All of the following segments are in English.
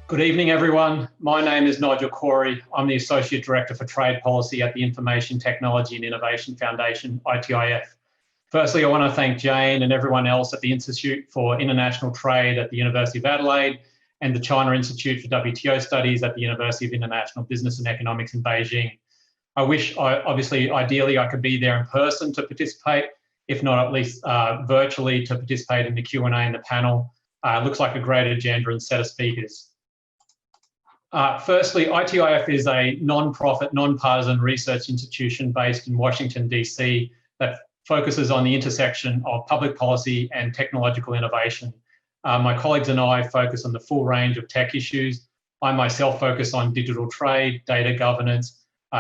Good evening, everyone. My name is Nigel Cory. I'm the Associate Director for Trade Policy at the Information Technology and Innovation Foundation, ITIF. Firstly, I want to thank Jane and everyone else at the Institute for International Trade at the University of Adelaide and the China Institute for WTO Studies at the University of International Business and Economics in Beijing. I wish, ideally, I could be there in person to participate, if not at least virtually to participate in the Q&A and the panel. Looks like a great agenda and set of speakers. Firstly, ITIF is a non-profit, non-partisan research institution based in Washington, DC, that focuses on the intersection of public policy and technological innovation. My colleagues and I focus on the full range of tech issues. I myself focus on digital trade, data governance,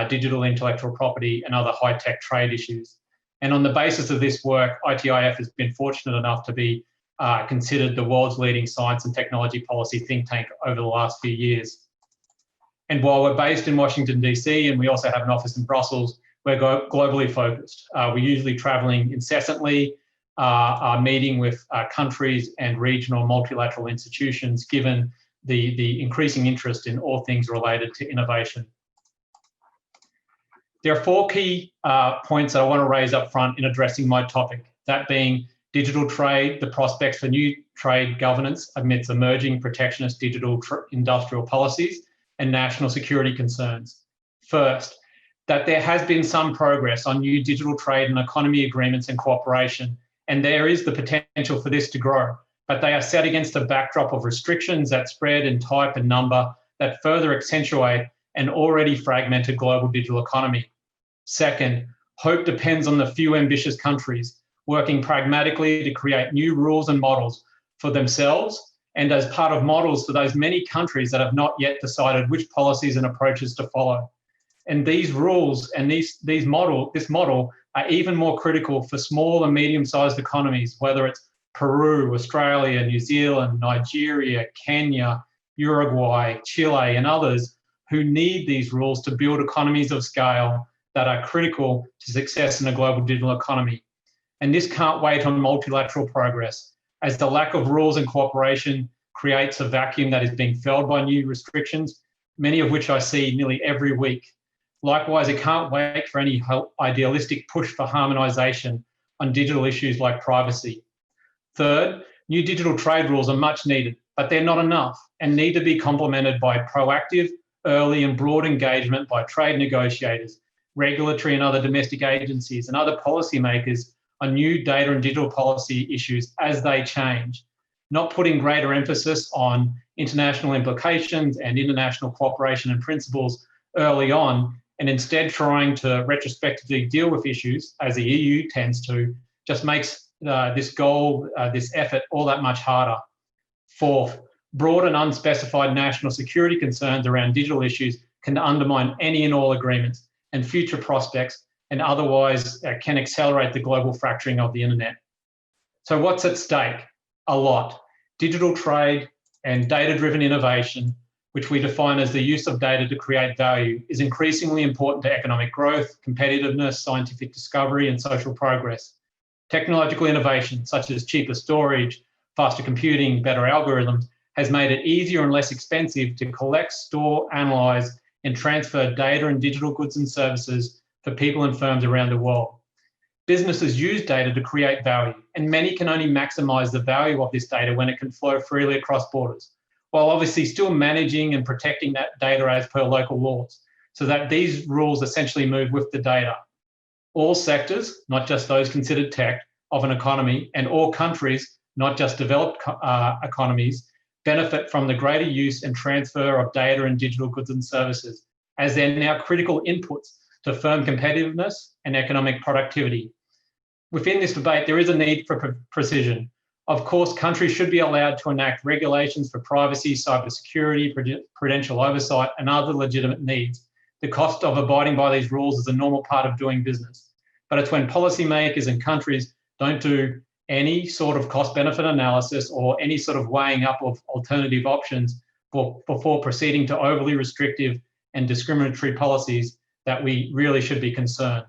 digital intellectual property, and other high-tech trade issues. And on the basis of this work, ITIF has been fortunate enough to be considered the world's leading science and technology policy think tank over the last few years. And while we're based in Washington, DC, and we also have an office in Brussels, we're globally focused. We're usually traveling incessantly, meeting with countries and regional multilateral institutions, given the increasing interest in all things related to innovation. There are four key points that I want to raise up front in addressing my topic, that being digital trade, the prospects for new trade governance amidst emerging protectionist digital industrial policies, and national security concerns. First, that there has been some progress on new digital trade and economy agreements and cooperation, and there is the potential for this to grow, but they are set against a backdrop of restrictions that spread in type and number that further accentuate an already fragmented global digital economy. Second, hope depends on the few ambitious countries working pragmatically to create new rules and models for themselves and as part of models for those many countries that have not yet decided which policies and approaches to follow. And these rules and this model are even more critical for small and medium-sized economies, whether it's Peru, Australia, New Zealand, Nigeria, Kenya, Uruguay, Chile, and others who need these rules to build economies of scale that are critical to success in a global digital economy. And this can't wait on multilateral progress, as the lack of rules and cooperation creates a vacuum that is being filled by new restrictions, many of which I see nearly every week. Likewise, it can't wait for any idealistic push for harmonisation on digital issues like privacy. Third, new digital trade rules are much needed, but they're not enough and need to be complemented by proactive, early and broad engagement by trade negotiators, regulatory and other domestic agencies and other policymakers on new data and digital policy issues as they change, not putting greater emphasis on international implications and international cooperation and principles early on, and instead trying to retrospectively deal with issues, as the EU tends to, just makes this goal, this effort, all that much harder. Fourth, broad and unspecified national security concerns around digital issues can undermine any and all agreements and future prospects, and otherwise can accelerate the global fracturing of the internet. So what's at stake? A lot. Digital trade and data-driven innovation, which we define as the use of data to create value, is increasingly important to economic growth, competitiveness, scientific discovery, and social progress. Technological innovation, such as cheaper storage, faster computing, better algorithms, has made it easier and less expensive to collect, store, analyse, and transfer data and digital goods and services for people and firms around the world. Businesses use data to create value, and many can only maximise the value of this data when it can flow freely across borders, while obviously still managing and protecting that data as per local laws, so that these rules essentially move with the data. All sectors, not just those considered tech, of an economy, and all countries, not just developed economies, benefit from the greater use and transfer of data and digital goods and services, as they're now critical inputs to firm competitiveness and economic productivity. Within this debate, there is a need for precision. Of course, countries should be allowed to enact regulations for privacy, cybersecurity, prudential oversight, and other legitimate needs. The cost of abiding by these rules is a normal part of doing business. But it's when policymakers and countries don't do any sort of cost-benefit analysis or any sort of weighing up of alternative options before proceeding to overly restrictive and discriminatory policies that we really should be concerned.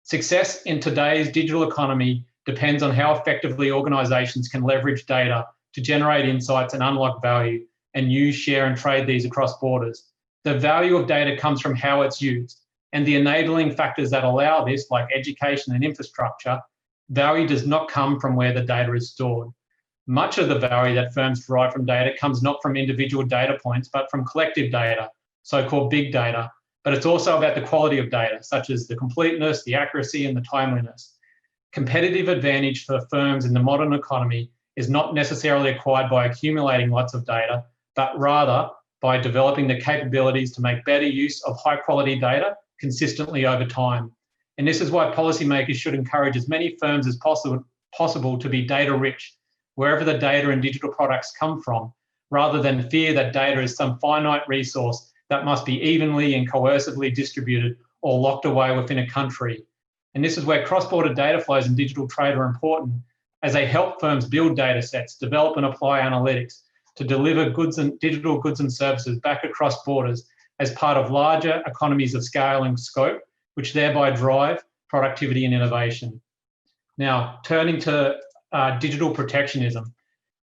Success in today's digital economy depends on how effectively organisations can leverage data to generate insights and unlock value, and use, share, and trade these across borders. The value of data comes from how it's used, and the enabling factors that allow this, like education and infrastructure, value does not come from where the data is stored. Much of the value that firms derive from data comes not from individual data points, but from collective data, so-called big data. But it's also about the quality of data, such as the completeness, the accuracy, and the timeliness. Competitive advantage for firms in the modern economy is not necessarily acquired by accumulating lots of data, but rather by developing the capabilities to make better use of high-quality data consistently over time. And this is why policymakers should encourage as many firms as possible to be data-rich, wherever the data and digital products come from, rather than fear that data is some finite resource that must be evenly and coercively distributed or locked away within a country. And this is where cross-border data flows and digital trade are important, as they help firms build data sets, develop and apply analytics to deliver digital goods and services back across borders as part of larger economies of scale and scope, which thereby drive productivity and innovation. Now, turning to digital protectionism.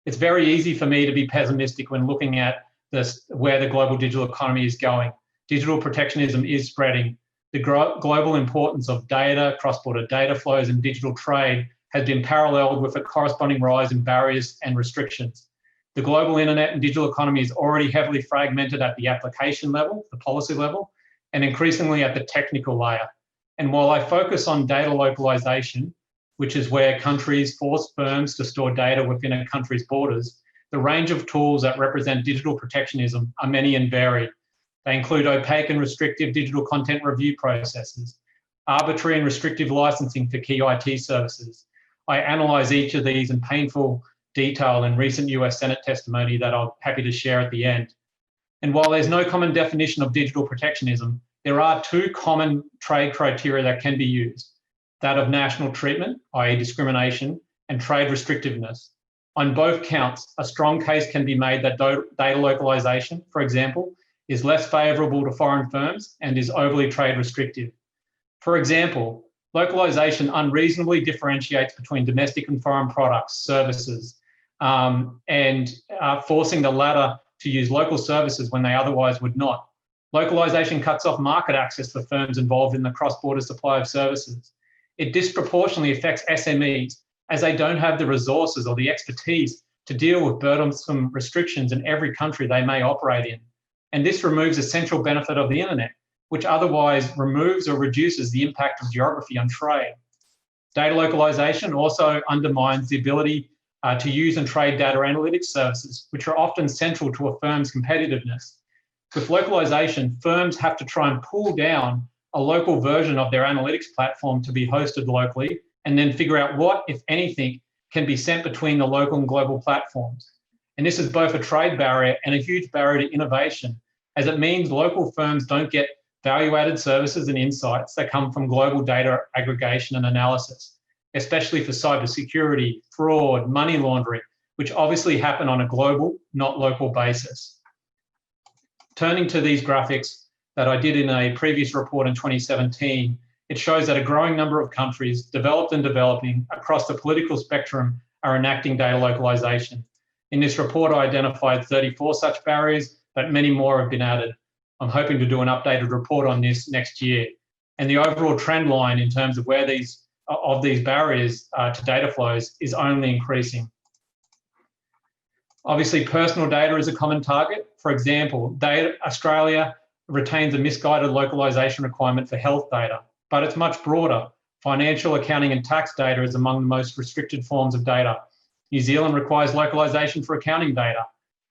It's very easy for me to be pessimistic when looking at where the global digital economy is going. Digital protectionism is spreading. The global importance of data, cross-border data flows, and digital trade has been paralleled with a corresponding rise in barriers and restrictions. The global internet and digital economy is already heavily fragmented at the application level, the policy level, and increasingly at the technical layer. And while I focus on data localization, which is where countries force firms to store data within a country's borders, the range of tools that represent digital protectionism are many and varied. They include opaque and restrictive digital content review processes, arbitrary and restrictive licensing for key IT services. I analyse each of these in painful detail in recent US Senate testimony that I'm happy to share at the end. And while there's no common definition of digital protectionism, there are two common trade criteria that can be used: that of national treatment, i.e. discrimination, and trade restrictiveness. On both counts, a strong case can be made that data localization, for example, is less favourable to foreign firms and is overly trade restrictive. For example, localization unreasonably differentiates between domestic and foreign products, services, and forcing the latter to use local services when they otherwise would not. Localization cuts off market access for firms involved in the cross-border supply of services. It disproportionately affects SMEs as they don't have the resources or the expertise to deal with burdensome restrictions in every country they may operate in. And this removes a central benefit of the internet, which otherwise removes or reduces the impact of geography on trade. Data localization also undermines the ability to use and trade data analytics services, which are often central to a firm's competitiveness. With localization, firms have to try and pull down a local version of their analytics platform to be hosted locally, and then figure out what, if anything, can be sent between the local and global platforms. And this is both a trade barrier and a huge barrier to innovation, as it means local firms don't get value-added services and insights that come from global data aggregation and analysis, especially for cybersecurity, fraud, money laundering, which obviously happen on a global, not local basis. Turning to these graphics that I did in a previous report in 2017, it shows that a growing number of countries, developed and developing, across the political spectrum are enacting data localization. In this report, I identified 34 such barriers, but many more have been added. I'm hoping to do an updated report on this next year. And the overall trend line in terms of where these barriers to data flows is only increasing. Obviously, personal data is a common target. For example, Australia retains a misguided localization requirement for health data, but it's much broader. Financial, accounting, and tax data is among the most restricted forms of data. New Zealand requires localization for accounting data.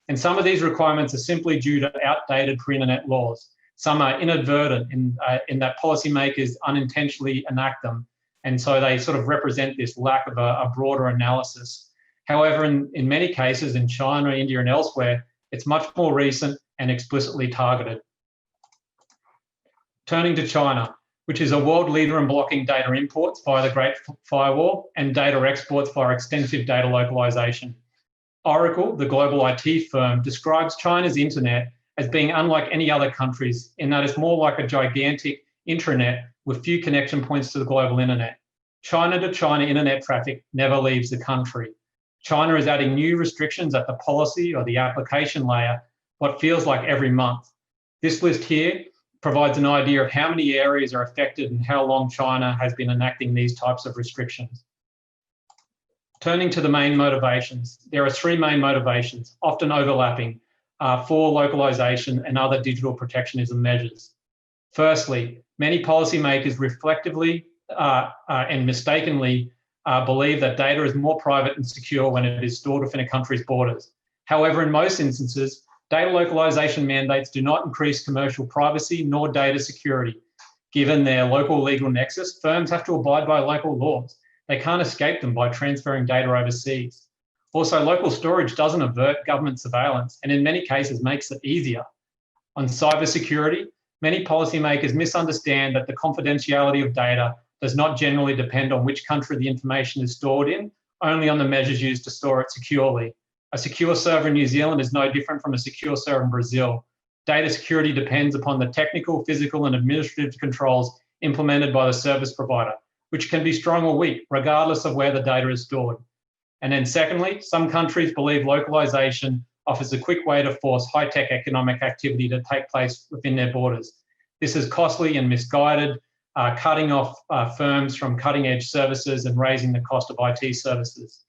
And some of these requirements are simply due to outdated pre-internet laws. Some are inadvertent in that policymakers unintentionally enact them. And so they sort of represent this lack of a broader analysis. However, in many cases in China, India, and elsewhere, it's much more recent and explicitly targeted. Turning to China, which is a world leader in blocking data imports via the Great Firewall and data exports via extensive data localization. Oracle, the global IT firm, describes China's internet as being unlike any other countries in that it's more like a gigantic intranet with few connection points to the global internet. China to China internet traffic never leaves the country. China is adding new restrictions at the policy or the application layer what feels like every month. This list here provides an idea of how many areas are affected and how long China has been enacting these types of restrictions. Turning to the main motivations, there are three main motivations, often overlapping, for localization and other digital protectionism measures. Firstly, many policymakers reflectively and mistakenly believe that data is more private and secure when it is stored within a country's borders. However, in most instances, data localization mandates do not increase commercial privacy nor data security. Given their local legal nexus, firms have to abide by local laws. They can't escape them by transferring data overseas. Also, local storage doesn't avert government surveillance and in many cases makes it easier. On cybersecurity, many policymakers misunderstand that the confidentiality of data does not generally depend on which country the information is stored in, only on the measures used to store it securely. A secure server in New Zealand is no different from a secure server in Brazil. Data security depends upon the technical, physical, and administrative controls implemented by the service provider, which can be strong or weak, regardless of where the data is stored. And then secondly, some countries believe localization offers a quick way to force high-tech economic activity to take place within their borders. This is costly and misguided, cutting off firms from cutting-edge services and raising the cost of IT services.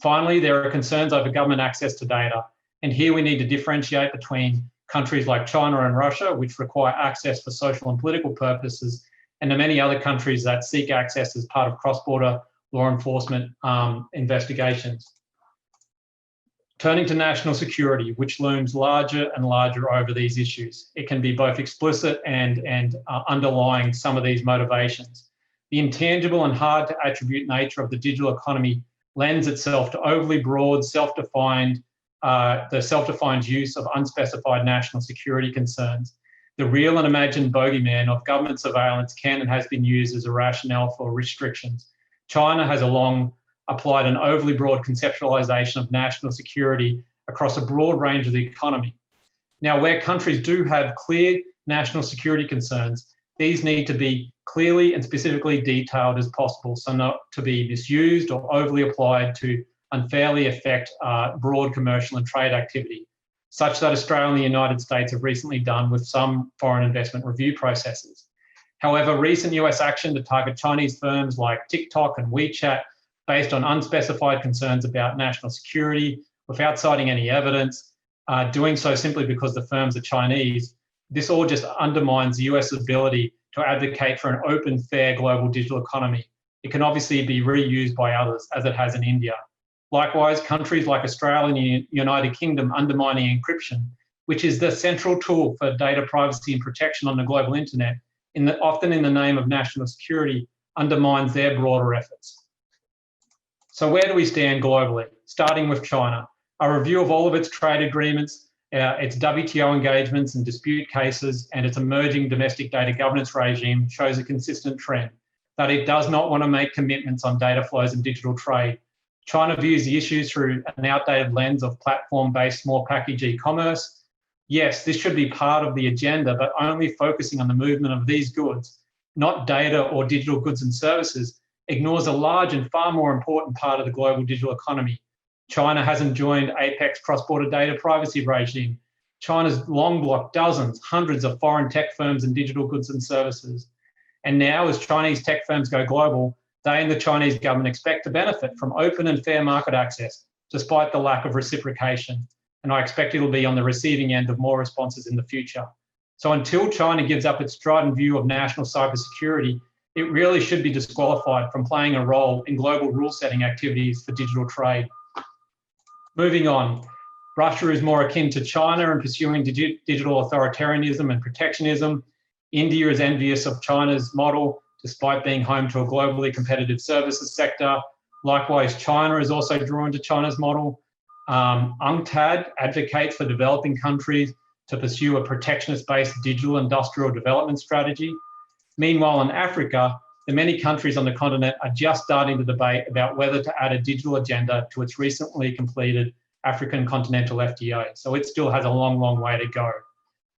Finally, there are concerns over government access to data. And here we need to differentiate between countries like China and Russia, which require access for social and political purposes, and the many other countries that seek access as part of cross-border law enforcement investigations. Turning to national security, which looms larger and larger over these issues. It can be both explicit and underlying some of these motivations. The intangible and hard to attribute nature of the digital economy lends itself to overly broad, self-defined use of unspecified national security concerns. The real and imagined bogeyman of government surveillance can and has been used as a rationale for restrictions. China has long applied an overly broad conceptualization of national security across a broad range of the economy. Now, where countries do have clear national security concerns, these need to be clearly and specifically detailed as possible, so not to be misused or overly applied to unfairly affect broad commercial and trade activity, such that Australia and the United States have recently done with some foreign investment review processes. However, recent US action to target Chinese firms like TikTok and WeChat based on unspecified concerns about national security without citing any evidence, doing so simply because the firms are Chinese, this all just undermines the US ability to advocate for an open, fair global digital economy. It can obviously be reused by others, as it has in India. Likewise, countries like Australia and the United Kingdom undermining encryption, which is the central tool for data privacy and protection on the global internet, often in the name of national security, undermines their broader efforts. So where do we stand globally? Starting with China. A review of all of its trade agreements, its WTO engagements and dispute cases, and its emerging domestic data governance regime shows a consistent trend that it does not want to make commitments on data flows and digital trade. China views the issues through an outdated lens of platform-based small package e-commerce. Yes, this should be part of the agenda, but only focusing on the movement of these goods, not data or digital goods and services, ignores a large and far more important part of the global digital economy. China hasn't joined APEC's cross-border data privacy regime. China's long blocked dozens, hundreds of foreign tech firms and digital goods and services. And now, as Chinese tech firms go global, they and the Chinese government expect to benefit from open and fair market access, despite the lack of reciprocation. And I expect it'll be on the receiving end of more responses in the future. So until China gives up its strident view of national cybersecurity, it really should be disqualified from playing a role in global rule-setting activities for digital trade. Moving on, Russia is more akin to China in pursuing digital authoritarianism and protectionism. India is envious of China's model, despite being home to a globally competitive services sector. Likewise, China is also drawn to China's model. UNCTAD advocates for developing countries to pursue a protectionist-based digital industrial development strategy. Meanwhile, in Africa, the many countries on the continent are just starting to debate about whether to add a digital agenda to its recently completed African continental FTA. So it still has a long, long way to go.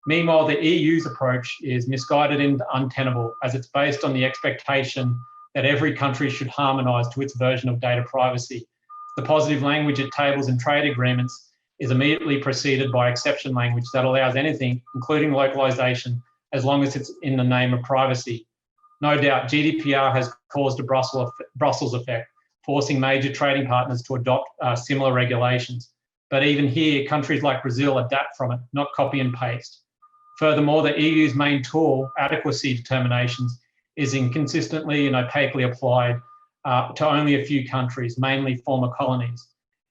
Meanwhile, the EU's approach is misguided and untenable, as it's based on the expectation that every country should harmonise to its version of data privacy. The positive language it tables in trade agreements is immediately preceded by exception language that allows anything, including localization, as long as it's in the name of privacy. No doubt, GDPR has caused a Brussels effect, forcing major trading partners to adopt similar regulations. But even here, countries like Brazil adapt from it, not copy and paste. Furthermore, the EU's main tool, adequacy determinations, is inconsistently and opaquely applied to only a few countries, mainly former colonies.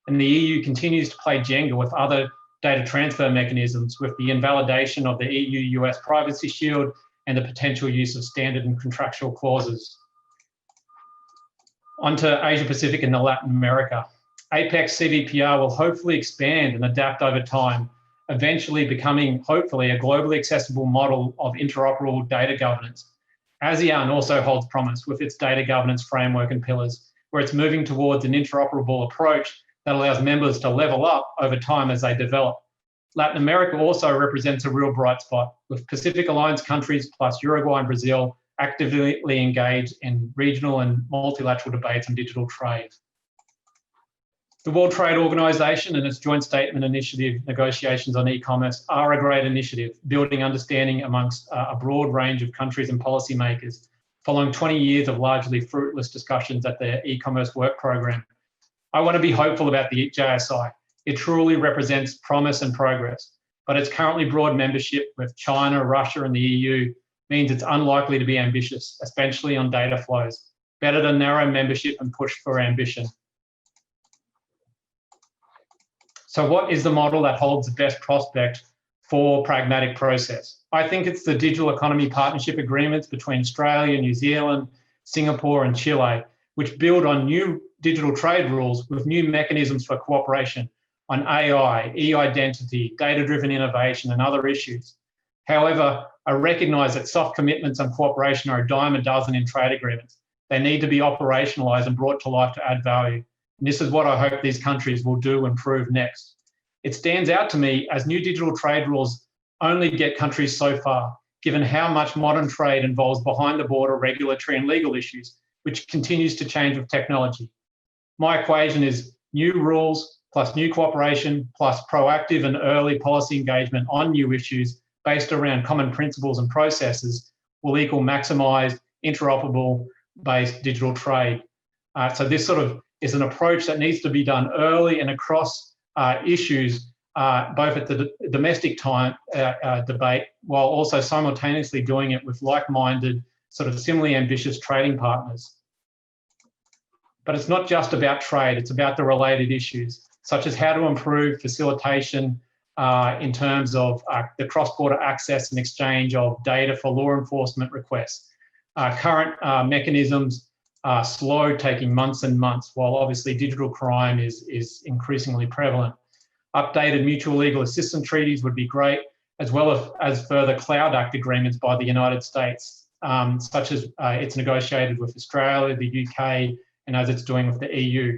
And the EU continues to play Jenga with other data transfer mechanisms, with the invalidation of the EU-US Privacy Shield and the potential use of standard and contractual clauses. Onto Asia Pacific and Latin America. Apex CVPR will hopefully expand and adapt over time, eventually becoming, hopefully, a globally accessible model of interoperable data governance. Asean also holds promise with its data governance framework and pillars, where it's moving towards an interoperable approach that allows members to level up over time as they develop. Latin America also represents a real bright spot, with Pacific Alliance countries plus Uruguay and Brazil actively engaged in regional and multilateral debates on digital trade. The World Trade Organization and its joint statement initiative negotiations on e-commerce are a great initiative, building understanding amongst a broad range of countries and policymakers, following 20 years of largely fruitless discussions at the e-commerce work program. I want to be hopeful about the JSI. It truly represents promise and progress, but its currently broad membership with China, Russia, and the EU means it's unlikely to be ambitious, especially on data flows. Better to narrow membership and push for ambition. So what is the model that holds the best prospect for Pragmatic Process? I think it's the Digital Economy Partnership Agreements between Australia, New Zealand, Singapore, and Chile, which build on new digital trade rules with new mechanisms for cooperation on AI, e-identity, data-driven innovation, and other issues. However, I recognise that soft commitments on cooperation are a dime a dozen in trade agreements. They need to be operationalised and brought to life to add value. And this is what I hope these countries will do and prove next. It stands out to me as new digital trade rules only get countries so far, given how much modern trade involves behind the border regulatory and legal issues, which continues to change with technology. My equation is new rules plus new cooperation plus proactive and early policy engagement on new issues based around common principles and processes will equal maximised, interoperable based digital trade. So this sort of is an approach that needs to be done early and across issues, both at the domestic debate, while also simultaneously doing it with like-minded, sort of similarly ambitious trading partners. But it's not just about trade, it's about the related issues, such as how to improve facilitation in terms of the cross-border access and exchange of data for law enforcement requests. Current mechanisms are slow, taking months and months, while obviously digital crime is increasingly prevalent. Updated mutual legal assistance treaties would be great, as well as further Cloud Act agreements by the United States, such as it's negotiated with Australia, the UK, and as it's doing with the EU.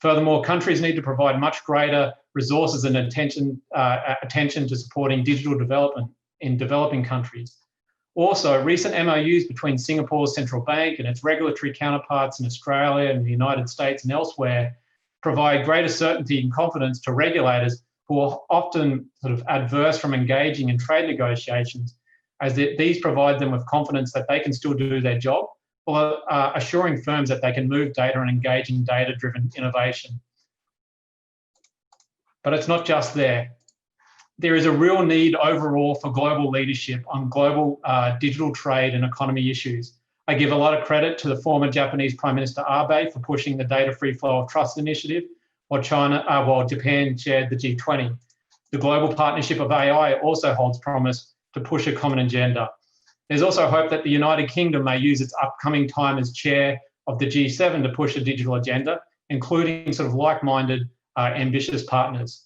Furthermore, countries need to provide much greater resources and attention to supporting digital development in developing countries. Also, recent MOUs between Singapore's central bank and its regulatory counterparts in Australia and the United States and elsewhere provide greater certainty and confidence to regulators who are often sort of adverse from engaging in trade negotiations, as these provide them with confidence that they can still do their job, while assuring firms that they can move data and engage in data-driven innovation. But it's not just there. There is a real need overall for global leadership on global digital trade and economy issues. I give a lot of credit to the former Japanese Prime Minister Abe for pushing the Data Free Flow of Trust initiative, while Japan chaired the G20. The global partnership of AI also holds promise to push a common agenda. There's also hope that the United Kingdom may use its upcoming time as chair of the G7 to push a digital agenda, including sort of like-minded, ambitious partners.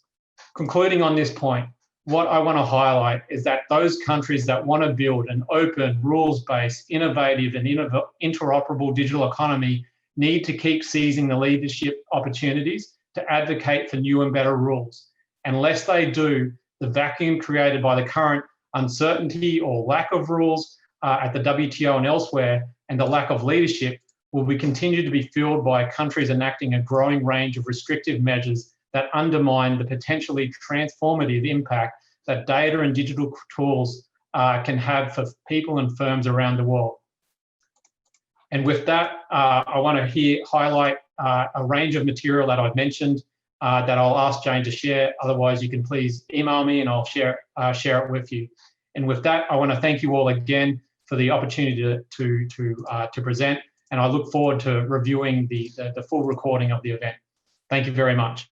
Concluding on this point, what I want to highlight is that those countries that want to build an open, rules-based, innovative and interoperable digital economy need to keep seizing the leadership opportunities to advocate for new and better rules. Unless they do, the vacuum created by the current uncertainty or lack of rules at the WTO and elsewhere, and the lack of leadership will be continued to be filled by countries enacting a growing range of restrictive measures that undermine the potentially transformative impact that data and digital tools can have for people and firms around the world. And with that, I want to highlight a range of material that I've mentioned that I'll ask Jane to share. Otherwise, you can please email me and I'll share it with you. And with that, I want to thank you all again for the opportunity to present. And I look forward to reviewing the full recording of the event. Thank you very much.